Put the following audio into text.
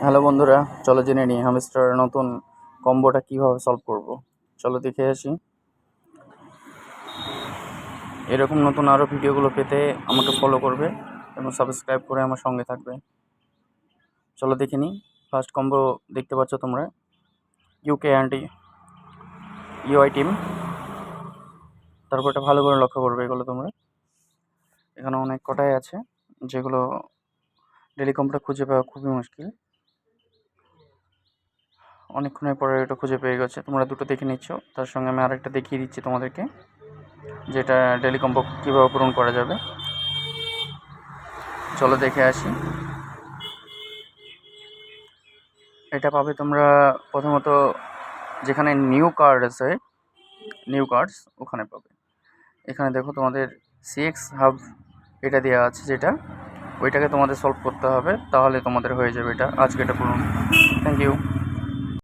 Hello বন্ধুরা, চলো জেনে নিই হ্যামস্টারের নতুন কম্বোটা কিভাবে সলভ করব। চলো দেখে আসি। এরকম নতুন আরও ভিডিওগুলো পেতে আমাকে ফলো করবে এবং সাবস্ক্রাইব করে আমার সঙ্গে থাকবে। চলো দেখে নিই। ফার্স্ট কম্বো দেখতে পাচ্ছ তোমরা, ইউকে অ্যান্ড ইউআই টিম। তারপর এটা ভালো করে লক্ষ্য করবে। এগুলো তোমরা এখানে অনেক কটাই আছে, যেগুলো ডেলি কম্বোটা খুঁজে পাওয়া খুবই মুশকিল। অনেকক্ষণের পরে এটা খুঁজে পেয়ে গেছে। তোমরা দুটো দেখে নিচ্ছ, তার সঙ্গে আমি আরেকটা দেখিয়ে দিচ্ছি তোমাদেরকে, যেটা ডেলি কম্বো কীভাবে পূরণ করা যাবে। চলো দেখে আসি। এটা পাবে তোমরা প্রথমত যেখানে নিউ কার্ড আছে, নিউ কার্ডস ওখানে পাবে। এখানে দেখো তোমাদের সিএক্স হাব এটা দেওয়া আছে, যেটা ওইটাকে তোমাদের সলভ করতে হবে, তাহলে তোমাদের হয়ে যাবে এটা। আজকে এটা পূরণ। Thank you.